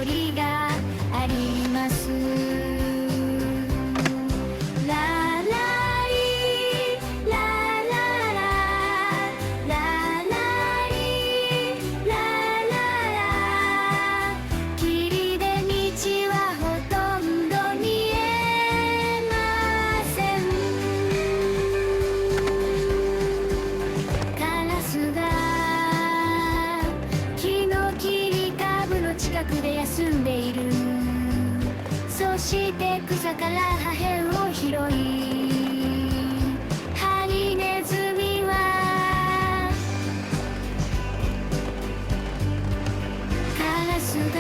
りがあります。ララリラララララリラララ、霧で道はほとんど見えません。カラスが木の切り株の近くで休んでいる。そして草から破片を拾い、ハリネズミはカラスが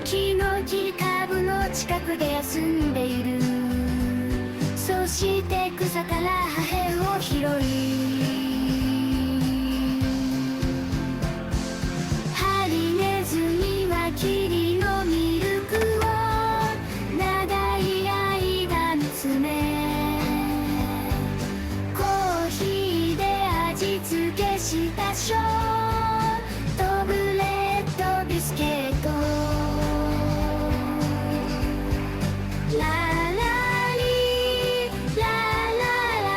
木の切り株の近くで休んでいる。そして草から破片を拾い、ハリネズミは霧のミルクを長い間見つめ、コーヒーで味付けしたショートブレッドビスケット。ララリラララ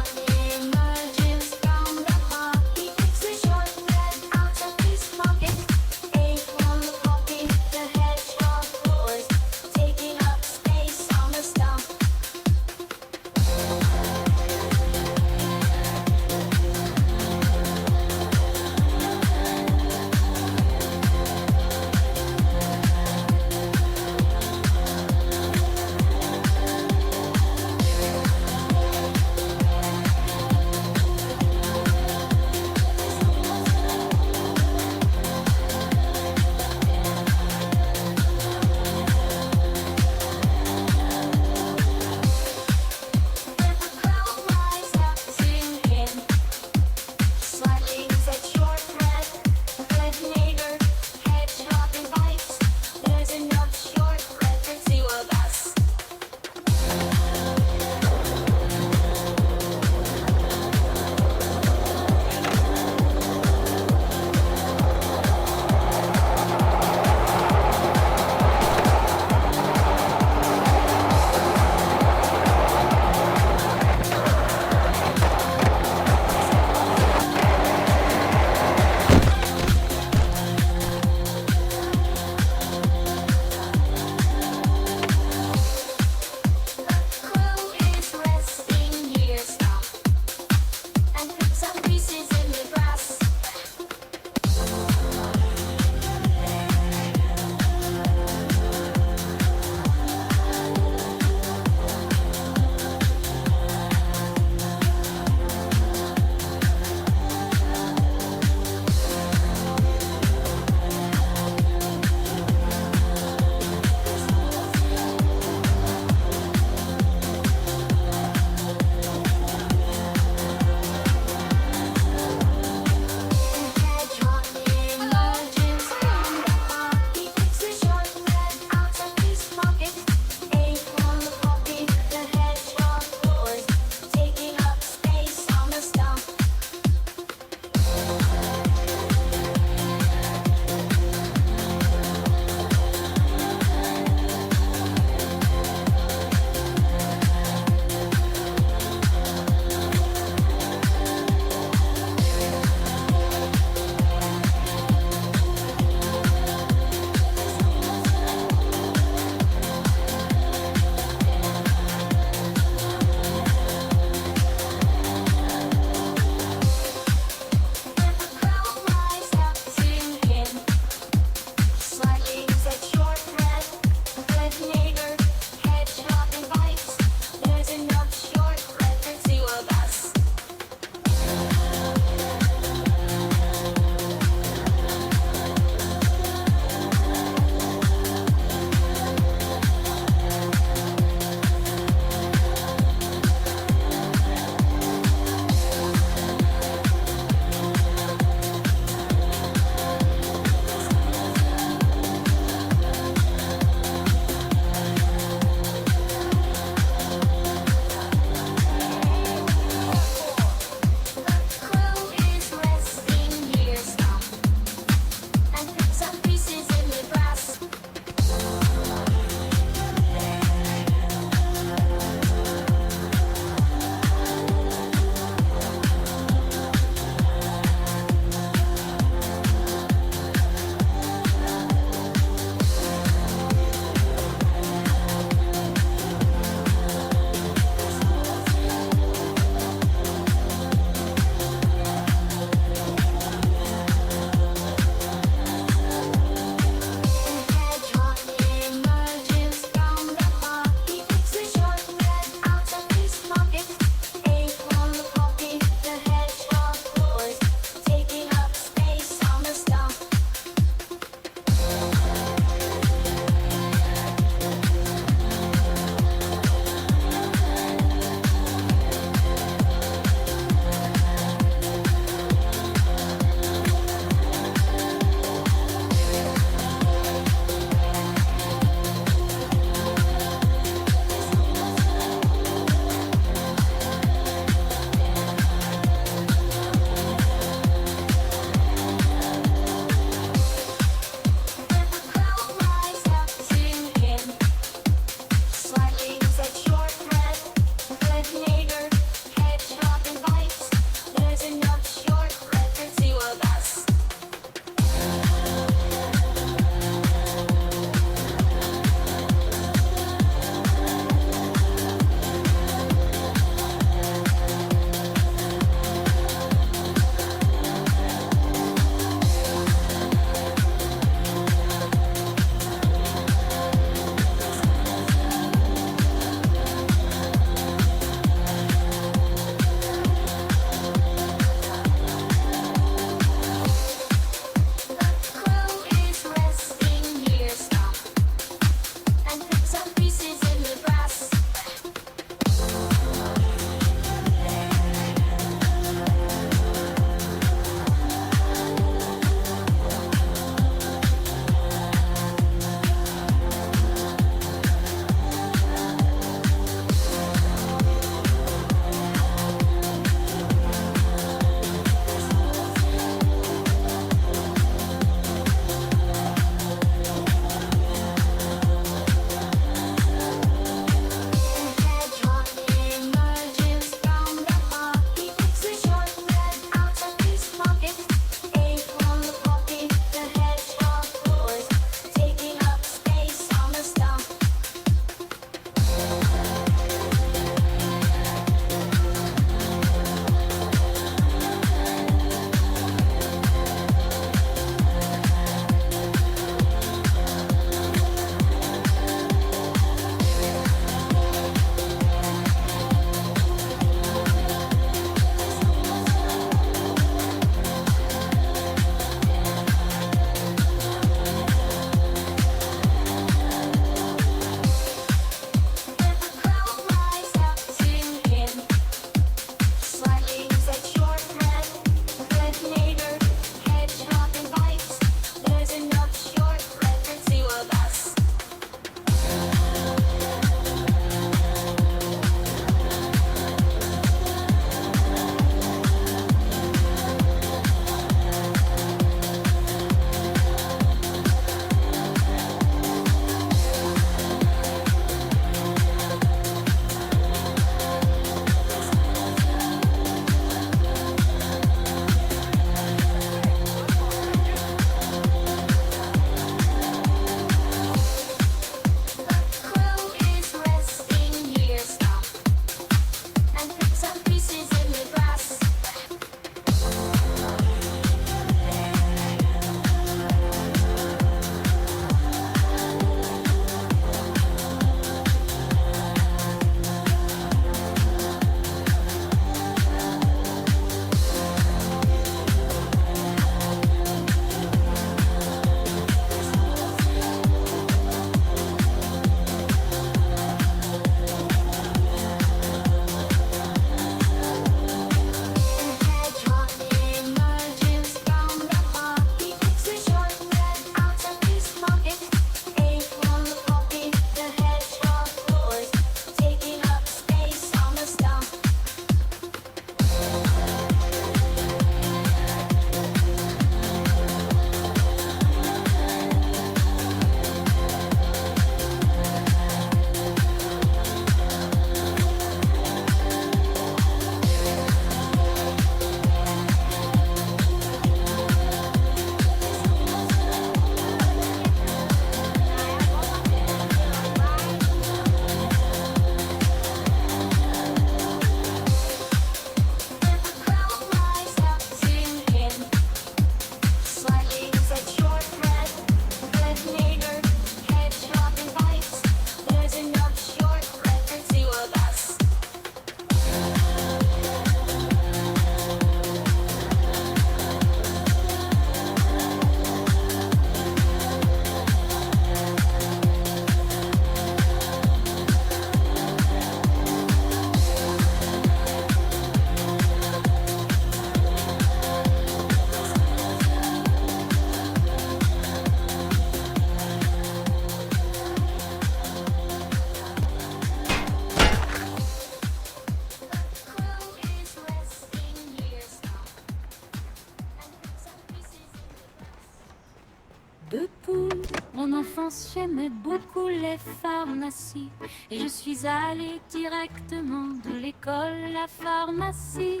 Mon enfance, j'aimais beaucoup les pharmacies et je suis allée directement de l'école à la pharmacie.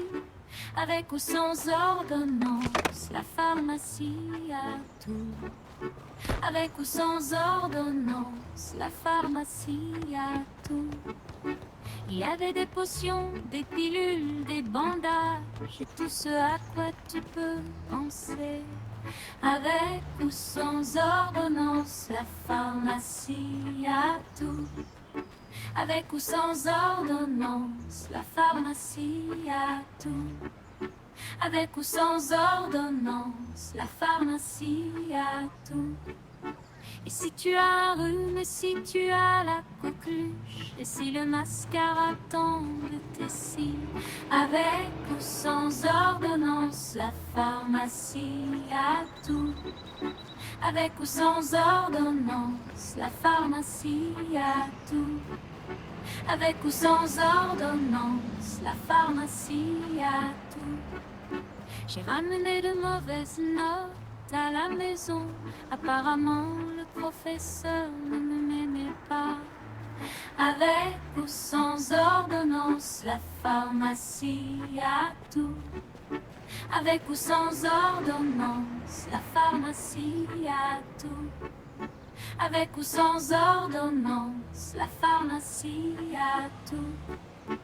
Avec ou sans ordonnance, la pharmacie a tout. Avec ou sans ordonnance, la pharmacie a tout. Il y avait des potions, des pilules, des bandages et tout ce à quoi tu peux penser. Avec ou sans ordonnance, la pharmacie a tout. Avec ou sans ordonnance, la pharmacie a tout. Avec ou sans ordonnance, la pharmacie a tout. Et si tu as un rhume, et si tu as la coqueluche, et si le mascara tombe de tes cils, avec ou sans ordonnance, la pharmacie a tout. Avec ou sans ordonnance, la pharmacie a tout. Avec ou sans ordonnance, la pharmacie a tout. J'ai ramené de mauvaises notes à la maison. Apparemment, le professeur ne m'aimait pas. Avec ou sans ordonnance, la pharmacie a tout. Avec ou sans ordonnance, la pharmacie a tout. Avec ou sans ordonnance, la pharmacie a tout.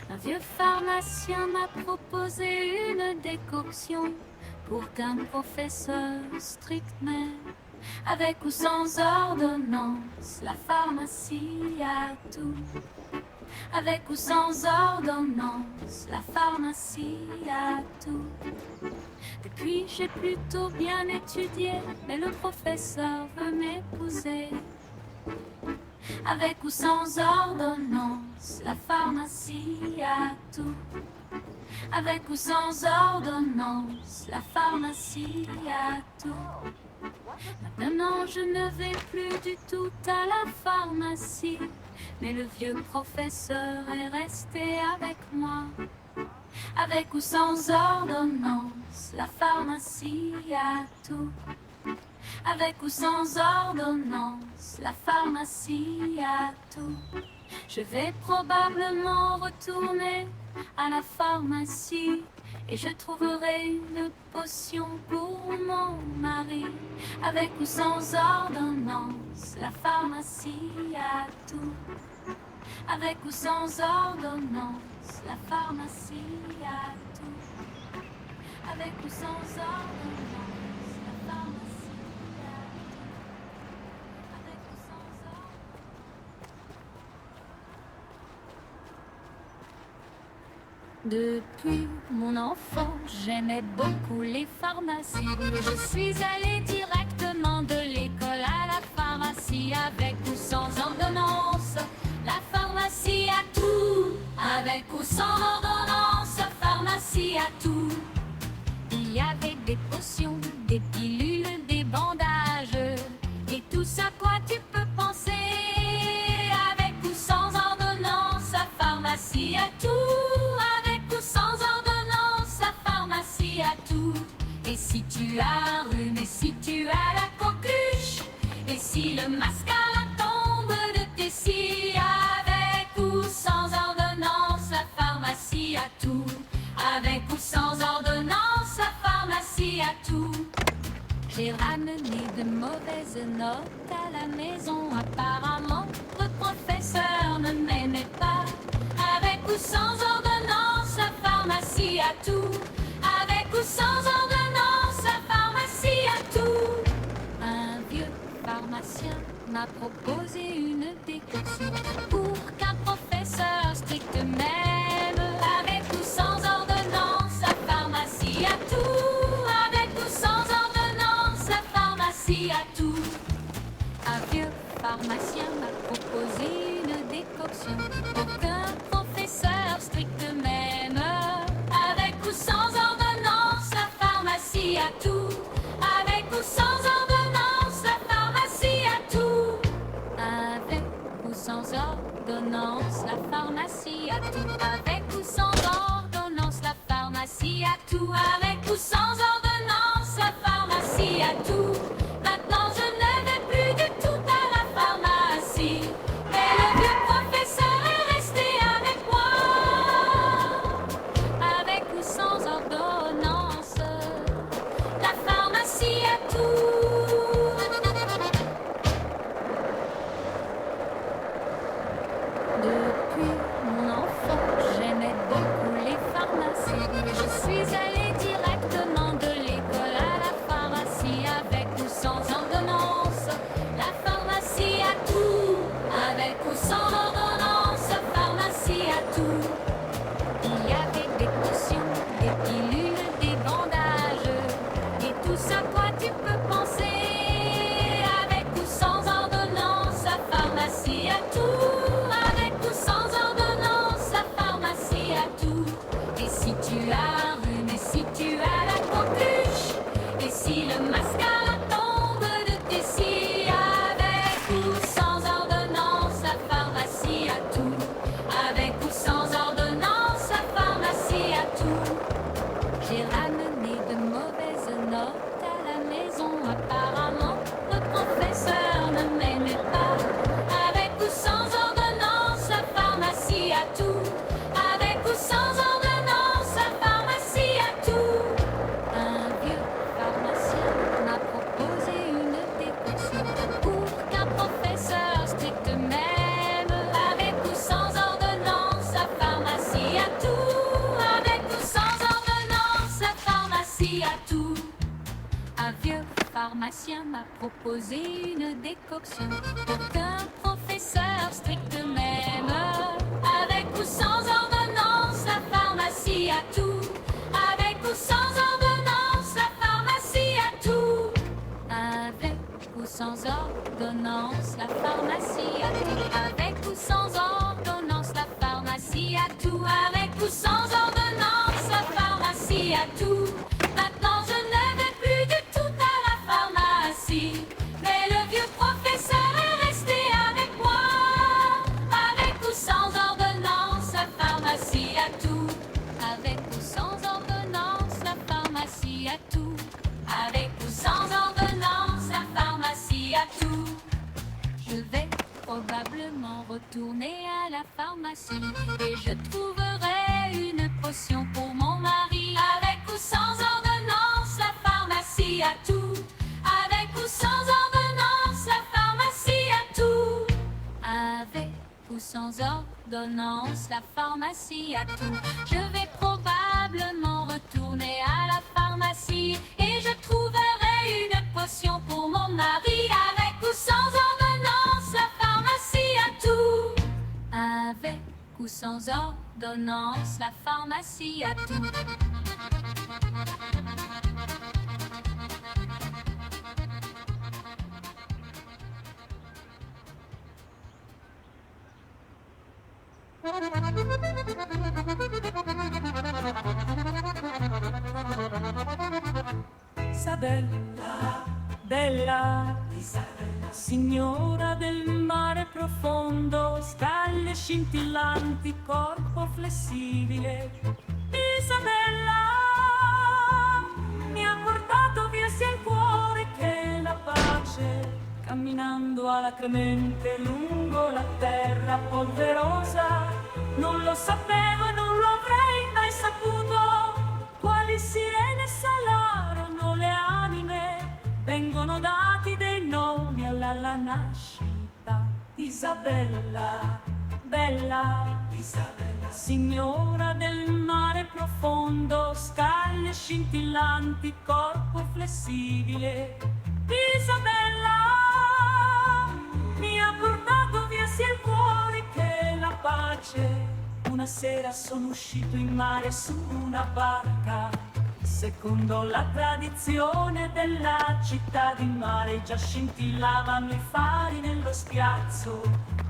Un vieux pharmacien m'a proposé une décoction pour qu'un professeur strict m'aime. Avec ou sans ordonnance, la pharmacie a tout. Avec ou sans ordonnance, la pharmacie a tout. Depuis j'ai plutôt bien étudié, mais le professeur veut m'épouser. Avec ou sans ordonnance, la pharmacie a tout. Avec ou sans ordonnance, la pharmacie a tout. Maintenant je ne vais plus du tout à la pharmacie, mais le vieux professeur est resté avec moi. Avec ou sans ordonnance, la pharmacie a tout. Avec ou sans ordonnance, la pharmacie a tout. Je vais probablement retourner à la pharmacie et je trouverai une potion pour mon mari. Avec ou sans ordonnance, la pharmacie a tout. Avec ou sans ordonnance, la pharmacie a tout. Avec ou sans ordonnance, la pharmacie a tout. Avec ou sans ordonnance. Depuis mon enfance, j'aimais beaucoup les pharmacies. Je suis allée directement de l'école à la pharmacie. Avec ou sans ordonnance, la pharmacie a tout. Avec ou sans ordonnance, la pharmacie a tout. Il y avait des potions, des pilules, des bandages et tout ça quoi tu peux penser. Avec ou sans ordonnance, la pharmacie a tout. Avec ou sans ordonnance, la pharmacie a tout. Et si tu as un rhume, et si tu as la coqueluche, et si le mascara tombe de tes cils, avec ou sans ordonnance, la pharmacie a tout. Avec ou sans ordonnance, la pharmacie a tout. J'ai ramené de mauvaises notes à la maison. Apparemment, le professeur ne m'aimait pas. Avec ou sans ordonnance, la pharmacie a tout. Avec ou sans ordonnance, la pharmacie a tout. Un vieux pharmacien m'a proposé une décoction pour qu'un professeur strict m'aime. Avec ou sans ordonnance, la pharmacie a tout. Avec ou sans ordonnance, la pharmacie a tout. Un vieux pharmacien m'a proposé une décoction pour qu'un professeur strict m'aime. Avec ou sans ordonnance, la pharmacie a tout. Avec ou sans ordonnance, la pharmacie a tout. Avec ou sans ordonnance, la pharmacie a tout. Avec ou sans ordonnance, la pharmacie a tout. Avec ou sans ordonnance, la pharmacie a tout. Maintenant je ne vais plus du pharmacien m'a proposé une décoction pour qu'un professeur strict m'aime. Avec ou sans ordonnance, la pharmacie a tout. Avec ou sans ordonnance, la pharmacie a tout. Avec ou sans ordonnance, la pharmacie a tout. Avec ou sans ordonnance, la pharmacie a tout. Avec ou sans ordonnance, la pharmacie a tout. Maintenant je ne vais plus du tout à la pharmacie, mais le vieux professeur est resté avec moi. Avec ou sans ordonnance, la pharmacie a tout. Avec ou sans ordonnance, la pharmacie a tout. Avec ou sans ordonnance, la pharmacie a tout. Je vais probablement retourner à la pharmacie et je trouverai une potion pour mon mari. Avec ou sans ordonnance, la pharmacie a tout. Avec ou sans ordonnance, la pharmacie a tout. Avec ou sans ordonnance, la pharmacie a tout. Je vais probablement retourner à la pharmacie et je trouverai une potion pour mon mari. Avec ou sans ordonnance, la pharmacie a tout. Avec ou sans ordonnance, la pharmacie a tout. Isabella, bella, Isabella, signora del mare profondo, scaglie scintillanti, corpo flessibile. Isabella, mi ha portato via sia il cuore che la pace, camminando alacremente lungo la terra polverosa. Non lo sapevo e non lo avrei mai saputo, quali sirene salarono le anime, vengono dati dei nomi alla nascita. Isabella, bella, Isabella, signora del mare profondo, scaglie scintillanti, corpo flessibile. Isabella, mi ha portato via sia il cuore che la pace. Una sera sono uscito in mare su una barca, secondo la tradizione della città di mare già scintillavano i fari nello spiazzo.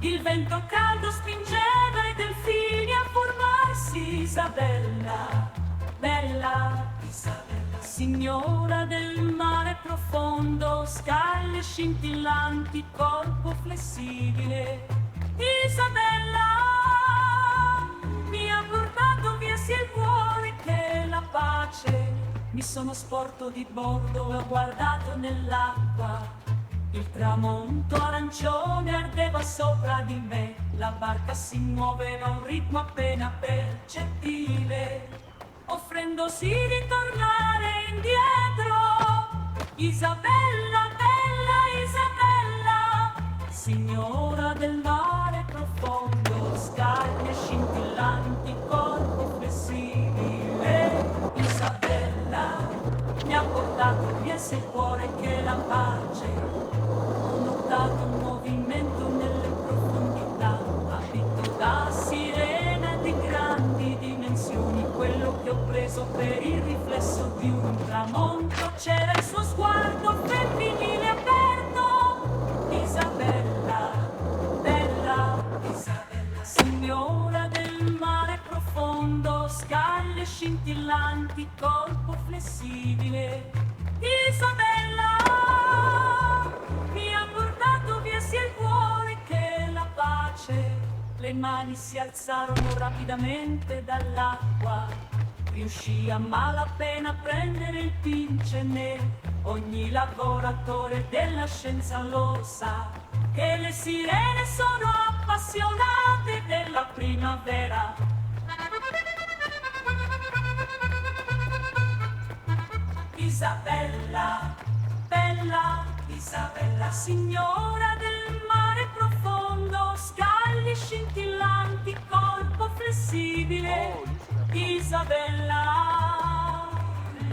Il vento caldo spingeva i delfini a formarsi. Isabella, bella, Isabella, signora del mare profondo, scaglie scintillanti, corpo flessibile. Isabella, mi ha portato via sia il cuore che la pace. Mi sono sporto di bordo e ho guardato nell'acqua. Il tramonto arancione ardeva sopra di me. La barca si muoveva a un ritmo appena percettibile, offrendosi di tornare indietro. Isabella, bella Isabella, signora del mare profondo, scaglie scintillanti, corpo flessibile. Isabella, mi ha portato via sia il cuore che la pace. Ho notato un movimento nelle profondità, abito da sirena di grandi dimensioni. Quello che ho preso per il riflesso di un tramonto, c'era il suo sguardo femminile aperto. Isabella, bella Isabella, signora del mare profondo, scaglie scintillanti, corpo flessibile. Isabella, mi ha portato via sia il cuore che la pace. Le mani si alzarono rapidamente dall'acqua, riuscì a malapena a prendere il pince nero. Ogni lavoratore della scienza lo sa, che le sirene sono appassionate della primavera. Isabella, bella Isabella, signora del mare profondo, scaglie scintillanti, corpo flessibile. Isabella,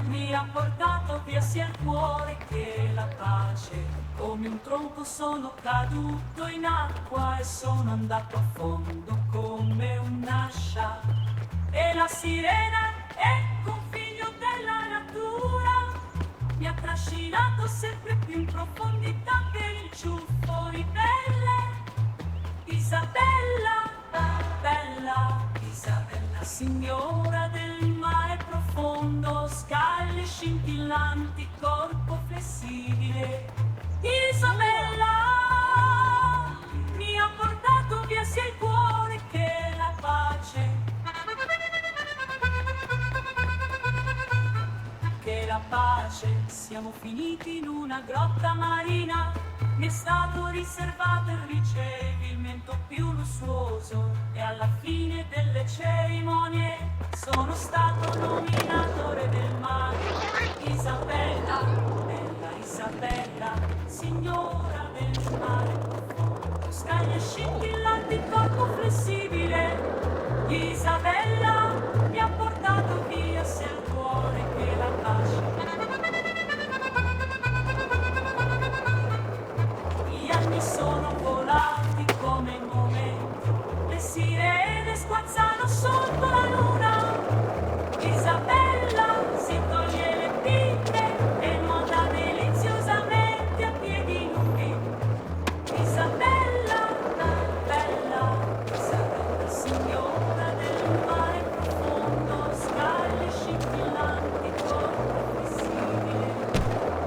mi ha portato abbia sia il cuore che la pace. Come un tronco sono caduto in acqua e sono andato a fondo come un'ascia. E la sirena, ecco un figlio della natura, mi ha trascinato sempre più in profondità per il ciuffo ribelle. Isabella, bella Isabella, signora del mare profondo, scaglie scintillanti, corpo flessibile. Isabella mi ha portato via sia il cuore che la pace. Che la pace. Siamo finiti in una grotta marina, mi è stato riservato il ricevimento più lussuoso e alla fine delle cerimonie sono stato nominato re del mare. Isabella, bella Isabella, signora del mare profondo, scaglie scintillanti, corpo flessibile. Isabella mi ha portato via sia il cuore che la pace. Gli anni sono volati come momenti, le sirene squazzano sotto la luna. Isabella si toglie le pinne e nuota deliziosamente a piedi nudi. Isabella, bella Isabella, signora del mare profondo, scaglie scintillanti, corpo flessibile.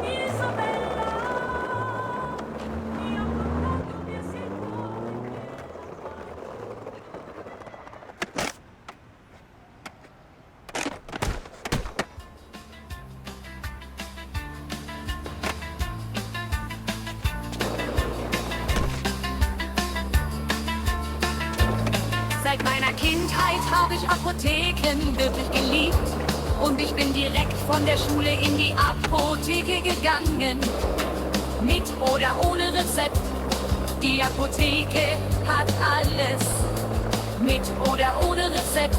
Isabella mi ha portato via sia il cuore che la Seit meiner Kindheit habe ich Apotheken wirklich geliebt. Und ich bin direkt von der Schule in die Apotheke gegangen. Mit oder ohne Rezept, die Apotheke hat alles. Mit oder ohne Rezept,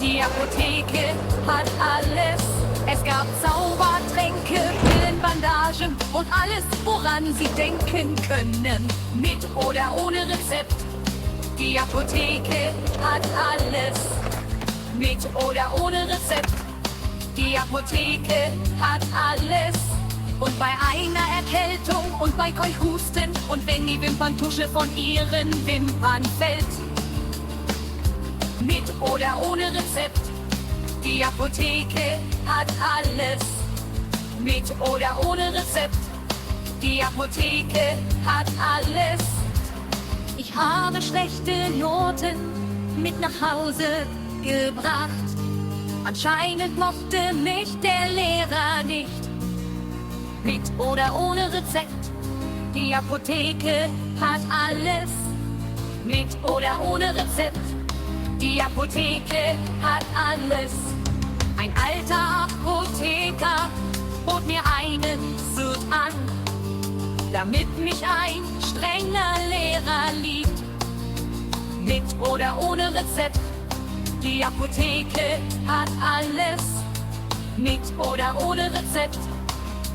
die Apotheke hat alles. Es gab Zaubertränke, Pillen, Bandagen und alles, woran Sie denken können. Mit oder ohne Rezept, die Apotheke hat alles. Mit oder ohne Rezept, die Apotheke hat alles. Und bei einer Erkältung und bei Keuchhusten und wenn die Wimperntusche von Ihren Wimpern fällt. Mit oder ohne Rezept, die Apotheke hat alles. Mit oder ohne Rezept, die Apotheke hat alles. Ich habe schlechte Noten mit nach Hause gebracht. Anscheinend mochte mich der Lehrer nicht. Mit oder ohne Rezept, die Apotheke hat alles. Mit oder ohne Rezept, die Apotheke hat alles. Ein alter Apotheker bot mir einen Sud an, damit mich ein strenger Lehrer liebt. Mit oder ohne Rezept, die Apotheke hat alles. Mit oder ohne Rezept,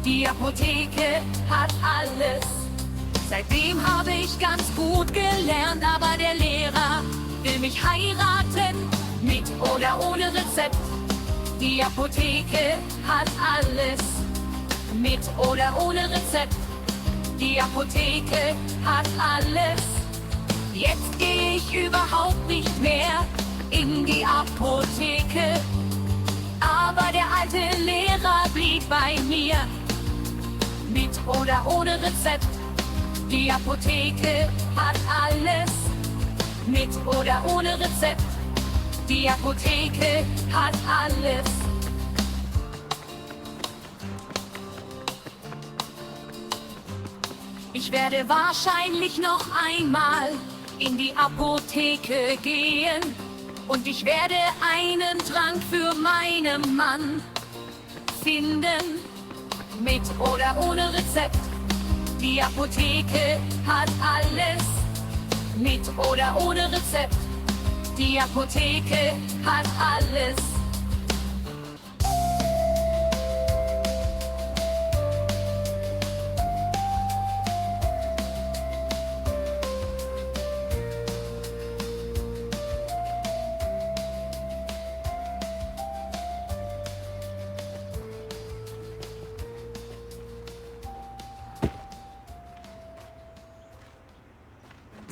die Apotheke hat alles. Seitdem habe ich ganz gut gelernt, aber der Lehrer will mich heiraten. Mit oder ohne Rezept, die Apotheke hat alles. Mit oder ohne Rezept, die Apotheke hat alles. Jetzt gehe ich überhaupt nicht mehr in die Apotheke. Aber der alte Lehrer blieb bei mir. Mit oder ohne Rezept, die Apotheke hat alles. Mit oder ohne Rezept, die Apotheke hat alles. Ich werde wahrscheinlich noch einmal in die Apotheke gehen und ich werde einen Trank für meinen Mann finden. Mit oder ohne Rezept, die Apotheke hat alles. Mit oder ohne Rezept, die Apotheke hat alles.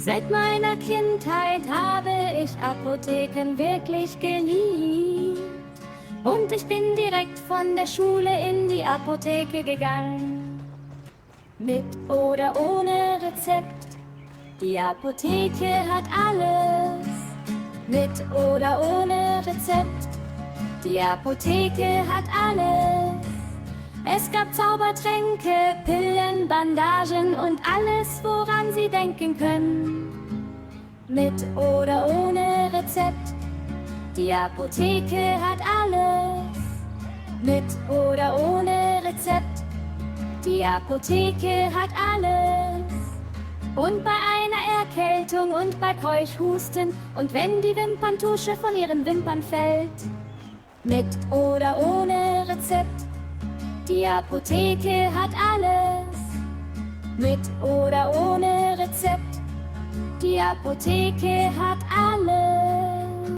Seit meiner Kindheit habe ich Apotheken wirklich geliebt. Und ich bin direkt von der Schule in die Apotheke gegangen. Mit oder ohne Rezept, die Apotheke hat alles. Mit oder ohne Rezept, die Apotheke hat alles. Es gab Zaubertränke, Pillen, Bandagen und alles, woran Sie denken können. Mit oder ohne Rezept, die Apotheke hat alles. Mit oder ohne Rezept, die Apotheke hat alles. Und bei einer Erkältung und bei Keuchhusten und wenn die Wimperntusche von Ihren Wimpern fällt. Mit oder ohne Rezept, die Apotheke hat alles. Mit oder ohne Rezept, die Apotheke hat alles.